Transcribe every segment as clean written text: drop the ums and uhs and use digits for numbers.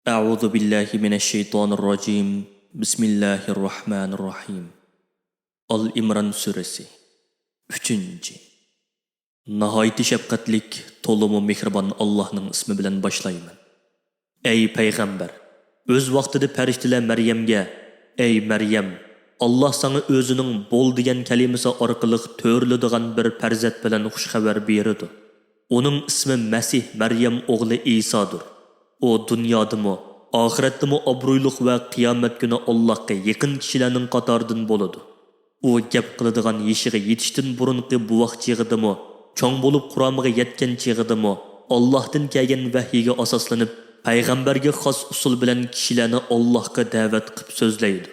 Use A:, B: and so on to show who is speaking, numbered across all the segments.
A: أعوذ بالله من الشيطان الرجيم بسم الله الرحمن الرحيم Al-İmran suresi 3. Nahayeti şefkatlik, tolumu mehriban Allah'ның ismi bilen başlayman. Ey peygamber, öz vaqtida periştiler Meryem'ge, ey Meryem, Allah sana özünün bol degan kalimasi orqali törlüdigan bir perzat bilen xush xabar berdi. Onun ismi Mesih Meryem oğlu İsa'dır. O dünyadımı, ahiretdimi obro'yliq va qiyomat kuni Allohga yaqin kishilarning qatoridan bo'ladi. U gap qiladigan yeshiga yetishdan burunqi bu vaqt chig'idimi, cho'ng bo'lib quromiga yetgan chig'idimi, Allohdan kelgan vahiyga asoslanib, payg'ambarga xos usul bilan kishilarni Allohga da'vat qilib so'zlaydi.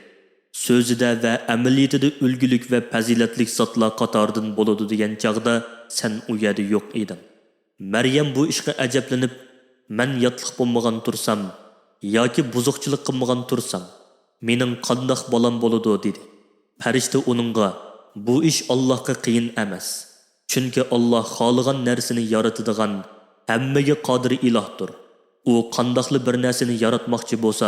A: So'zida va amaliyatida ulgulik va fazilatlik zotlar qatoridan bo'ladi degan chog'da sen u yerda yo'q eding. Maryam bu ishga ajablanib, "Men yotliq bo'lmagan tursam yoki buzuqchilik qilmagan tursam, mening qandoq bolam bo'ladi?" dedi. Farishta uningga, "Bu ish Allohga qiyin emas. Chunki Alloh xohlagan narsani yaratadigan, hammaga qodir ilohdir. U qandoqli bir narsani yaratmoqchi bo'lsa,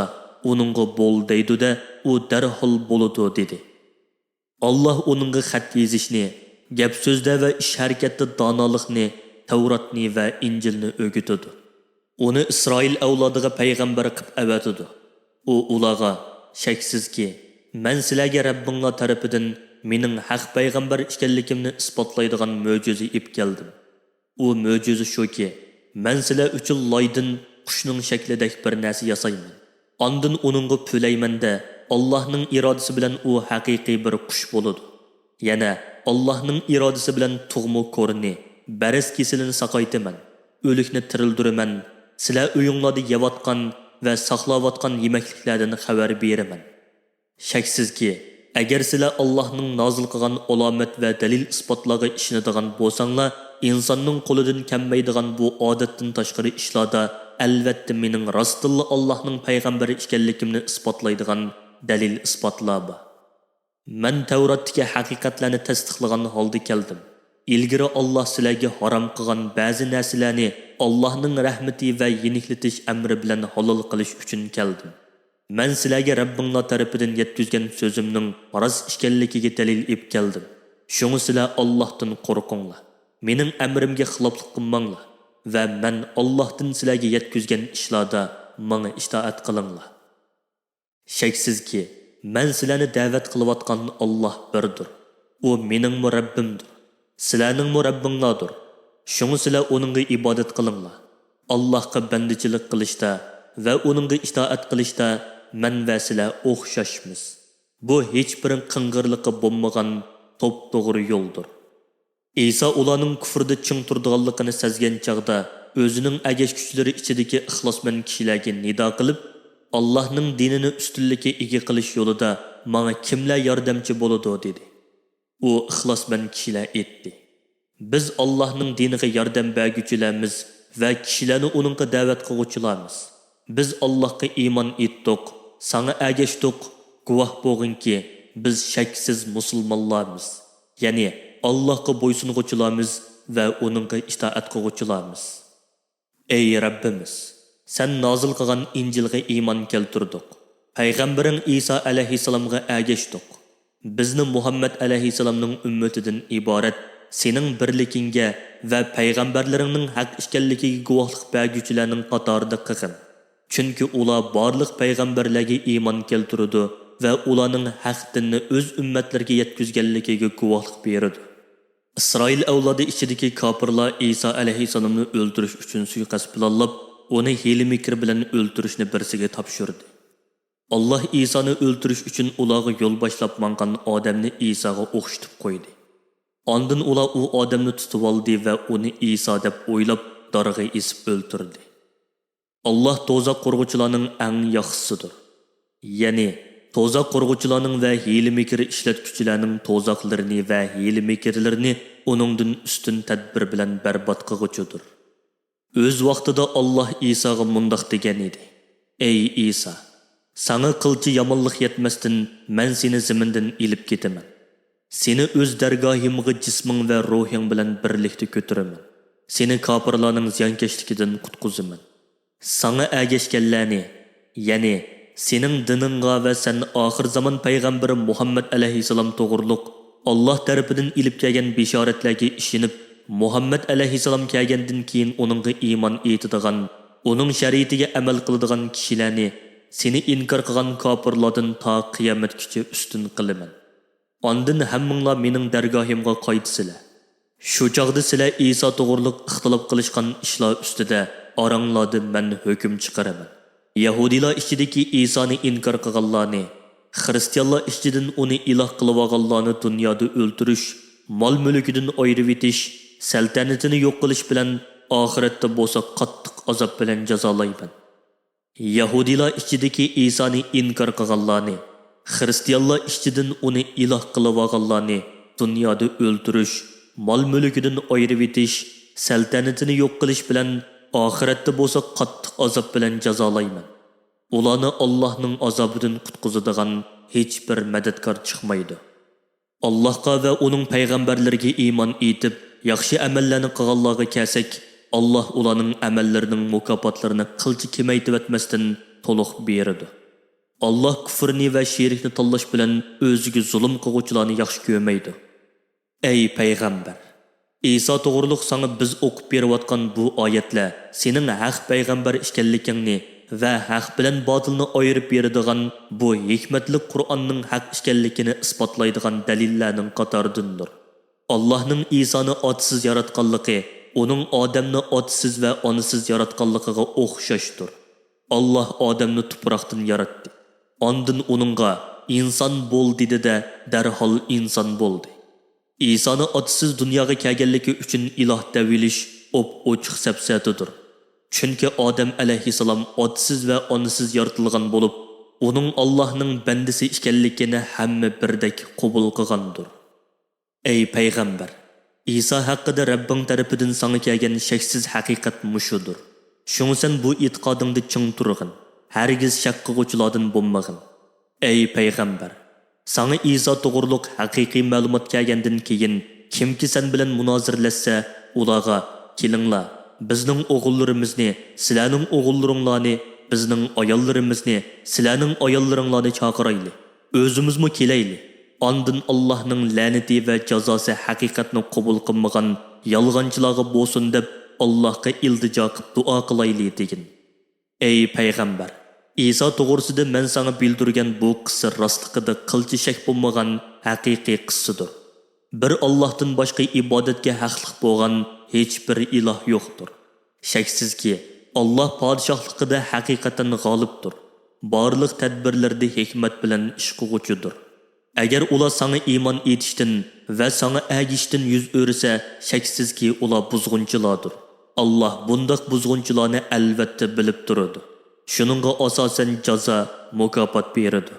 A: uningga bo'l deydi-da, u darhol bo'ladi" dedi. Alloh uningga xat yozishni, gap so'zda va ish harakatda donolikni, Tavratni va Injilni o'rgatadi. Uni Isroil avlodiga payg'ambar qilib avatadi. U ularga, "Shaksizki, men sizlarga Rabbinglar tarafidan mening haq payg'ambar ekanligimni isbotlaydigan mo'jiza ib keldim. U mo'jiza shuki, men sizlar uchun loydin qushning shaklidagi bir narsa yasayman. Ondan uningga pulaymanda, Allohning irodasi bilan u haqiqiy bir qush bo'ladi. Yana Allohning irodasi bilan tug'ma ko'rini, baras kesilini saqaytaman, o'likni tirildiraman. Sizlar uyinglarda yeyotgan va saqlayotgan yemekliklardan xabar beraman. Shaksizki, agar sizlar Allohning nozil qilgan alomat va dalil isbotlarga ishonadigan bo'lsanglar, insonning qo'lidan kelmaydigan bu odatdan tashqari ishlarda albatta mening rostilla Allohning payg'ambari ekanligimni isbotlaydigan dalil isbotlar bor. Men Tavratdagi haqiqatlarni tasdiqlagan holda keldim. İlgiri Allah sizlarga haram qilgan ba'zi narsalarni Allohning rahmati va yeniklitish amri bilan halol qilish uchun keldim. Men sizlarga Rabbinglar tarafidan yetkazgan so'zimning rost ekanligiga dalil ib keldim. Shuni sizlar Allohdan qo'rqinglar. Mening amrimga xiloflik qilmanglar va men Allohdan sizlarga yetkazgan ishlarda menga itoat qilinglar. Shaksizki, men sizlarni da'vat qilayotgan Alloh birdir. U mening Rabbimdir. Sizlarning Rabbinglardir. Shuni sizlar uningga ibodat qilinglar. Allohga bandichilik qilishda va uningga itoat qilishda men va sizlar o'xshashmiz. Bu hech bir qing'irliqi bo'lmagan to'p-to'g'ri yo'ldir. İsa ularning kufrda ching turdiganligini sezgan chaqda o'zining agash kuchlari ichidagi ixlosmand kishilarga nido qilib, Allohning dinini ustunlikka ega qilish yo'lida menga kimlar yordamchi bo'ladi dedi. U ixlosmand kishilar etdi. Biz Allohning diniga yordam berguchilarmiz va kishilarni uningga da'vat qiluvchilarmiz. Biz Allohga iymon etdik, sana ergashdik, guvoh bo'lginki, biz shaksiz musulmonlarmiz. Ya'ni Allohga bo'ysunguchilarmiz va uningga itoat qiluvchilarmiz. Ey Rabbimiz, sen nozil qilgan Injilga iymon keltirdik. Payg'ambaring Isa alayhissalomga ergashdik. Bizni Muhammad alayhissalomning ummatidan iborat sening birligingga va payg'ambarlaringning haq ekanligiga guvohlik berguchilarning qatorida qilgin. Chunki ular barliq payg'ambarlarga iymon keltirdi va ularning haq dinni o'z ummatlariga yetkazganligiga guvohlik berdi. Isroil avlodi ichidagi kofirlar Isa alayhissalomni o'ldirish uchun suiqasd planlab, uni hiyla-mikr bilan o'ldirishni birsiga topshirdi. Allah İsa'ni o'ldirish uchun ularga yo'l boshlab mangan odamni Isaga o'xshatib qo'ydi. Ondan ular u odamni tutib oldi va uni Isa deb o'ylab darg'a esib o'ldirdi. Allah to'zoq qurg'uvchilarning eng yaxshisidir. Ya'ni to'zoq qurg'uvchilarning va hiyla-mikr ishlatuvchilarning to'zoqlarini va hiyla-mikrlarini uningdan ustun tadbir bilan barbod qilguchidir. O'z vaqtida Allah Isaga mundoq degan edi: "Ey Isa, sana qilchi yomonlik yetmasdan men seni zamindan ilib ketaman. Seni o'z dargohimga jisming va ruhing bilan birlikda ko'tiraman. Seni kofirlarning ziyonkashligidan qutqizaman. Sana ergashganlarni ya'ni sening diningga va sen oxir zamon payg'ambari Muhammad alayhissalom to'g'riliq Alloh tarafidan ilib kelgan bishoratlarga ishinib, Muhammad alayhissalom kelgandan keyin uningga iymon etadigan, uning shariatiga amal qiladigan kishilarni seni inkor qilgan kofirlardan ta qiyomatgacha ustun qilaman. Ondan hammanglar mening dargohimga qaytsizlar. Shu chog'da sizlar Iso to'g'riliq ixtilof qilishgan ishlar ustida oranglarda men hukm chiqaraman. Yahudilar ichidagi Isoni inkor qilganlarni, Xristianlar ichidan uni iloh qilib olganlarni dunyoda o'ldirish, mol-mulkidan ayirib etish, saltanatini yo'q qilish bilan oxiratda bo'lsa qattiq azob bilan jazolayman. Yahudilar ichidagi Isoni inkor qilganlarni, Xristianlar ichidan uni iloh qilib olganlarni dunyoda o'ldirish, mol-mulkidan ayirib etish, saltanatini yo'q qilish bilan oxiratda bo'lsa qattiq azob bilan jazolayman. Ularni Allohning azobidan qutqizadigan hech bir madadkor chiqmaydi. Allohga va uning payg'ambarlariga iymon etib, yaxshi amallarni qilganlarga kelsak, Alloh ularning amallarining mukofotlarini qilchi kemaytib etmasdan to'liq beradi. Alloh kufrni va shirkni tanlash bilan o'ziga zulm qiluvchilarni yaxshi ko'rmaydi. Ey payg'ambar, Iso to'g'riliq sana biz o'qib berayotgan bu oyatlar sening haq payg'ambar ekanligingni va haq bilan botilni ayirib beradigan bu hikmatli Qur'onning haq ekanligini isbotlaydigan dalillarning qatoridandir. Allohning Isoni otsiz yaratganligi uning odamni otsiz va onasiz yaratganligiga o'xshashdir. Alloh odamni tuproqdan yaratdi. Ondan uningga inson bo'l dedi-da, darhol inson bo'ldi. Isoni otsiz dunyoga kelganligi uchun iloh davilish ochiq sapsatidir. Chunki Odam alayhissalom otsiz va onasiz yaratilgan bo'lib, uning Allohning bandasi ekanligini hamma birdek qabul qilgandir. Ey payg'ambar, Iso haqida Rabbing tarafidan sana kelgan shaksiz haqiqat mushudur. Shunga sen bu e'tiqodingda ching turg'in, hargiz shak qiluvchilardan bo'lmag'in. Ey payg'ambar, sana Iso to'g'riliq haqiqiy ma'lumot kelgandan keyin kimki sen bilan munozirlashsa, ularga kelinglar, bizning o'g'illarimizni, sizlarning o'g'illaringlarni, bizning ayollarimizni, sizlarning ayollaringlarni chaqirayli. O'zimizmi kelayli. Ondan Allohning la'nati va jazosi haqiqatni qabul qilmagan yolg'onchilarga bo'lsin deb Allohga iltijo qilib duo qilayli degin. Ey payg'ambar, Iso to'g'risida men sana bildirgan bu qissa rostligida qilchi shak bo'lmagan haqiqiy qissadir. Bir Allohdan boshqa ibodatga haqliq bo'lgan hech bir iloh yo'qdir. Shaksizki, Alloh podshohligida haqiqatan g'olibdir. Barliq tadbirlarda hikmat bilan ish qiluvchidir. Agar ular sana iymon etishdan va sana agishdan yuz o'risa, shaksizki ular buzg'unchilardir. Alloh bundoq buzg'unchilarni albatta bilib turadi. Shuningga asosan jazo, mukofot beradi.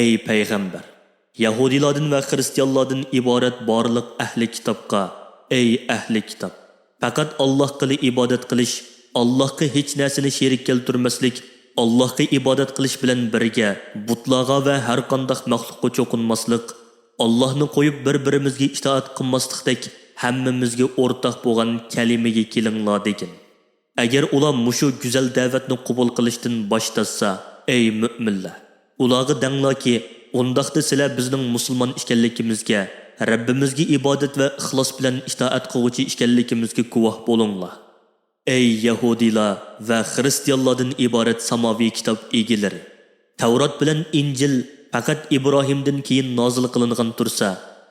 A: Ey payg'ambar, Yahudilardan va Xristianlardan iborat barliq ahli kitobga, ey ahli kitob, faqat Allohga ibodat qilish, Allohga hech narsani sherik keltirmaslik, Allohga ibodat qilish bilan birga butlarga va har qanday maxluqqa cho'qinmaslik, Allohni qo'yib bir-birimizga itoat qilmaslikdek hammamizga o'rtoq bo'lgan kalimaga kelinglar degan. Agar ular mushu go'zal da'vatni qabul qilishdan bosh tortsa, ey mu'minlar, ularga danglarki, undaqda sizlar bizning musulmon ekanligimizga, Rabbimizga ibodat va ixlos bilan itoat qiluvchi ekanligimizga guvoh bo'linglar. Ey Yahudilar va Xristianlardan iborat samoviy kitob egalari, Tavrat bilan Injil faqat Ibrohimdan keyin nozil qilingan tursa,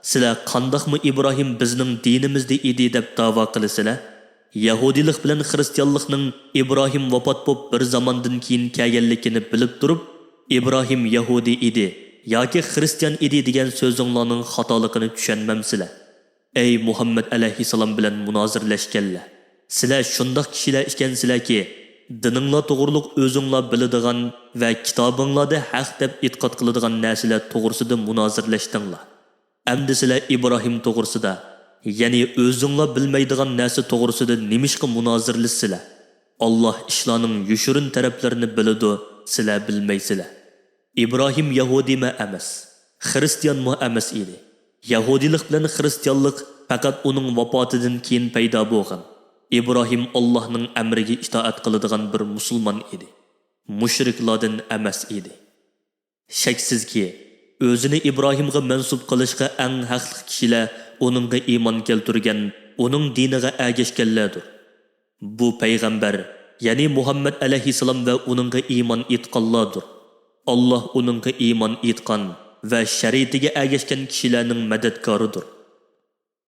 A: sizlar qandoqmi Ibrohim bizning dinimizda edi deb da'vo qilasizlar? Yahudilik bilan Xristianlikning Ibrohim vafot bo'lib bir zamondan keyin kelganligini bilib turib, Ibrohim Yahudi edi yoki Xristian edi degan so'zinglarning xatoligini tushunmamsizlar. Ey Muhammad alayhissalom bilan munozirlashganlar, sizlar shundoq kishilar ekansizlarki, dininglar to'g'riliq o'zinglar biladigan va kitobinglarda haq deb e'tiqod qiladigan narsalar to'g'risida munozirlashdinglar. Endi sizlar Ibrohim to'g'risida, ya'ni o'zinglar bilmaydigan narsa to'g'risida nimishqa munozirlasizlar? Alloh ishlarning yushurin taraflarini biladi, sizlar bilmaysizlar. İbrahim Yahudi mi emas, Hristiyan mı emas edi. Yahudilik bilan Hristiyanlik faqat uning vafotidan keyin paydo bo'lgan. İbrahim Allohning amriga itoat qiladigan bir musulmon edi. mushriklardan emas edi. Shaksizki, o'zini Ibrohimga mansub qilishga eng haqli kishilar uningga iymon keltirgan, uning diniga ergashganlardir. Bu payg'ambar, ya'ni Muhammad alayhissalom va uningga iymon etganlardir. Allah uningga iymon etgan va shariatiga ergashgan kishilarning madadkoridir.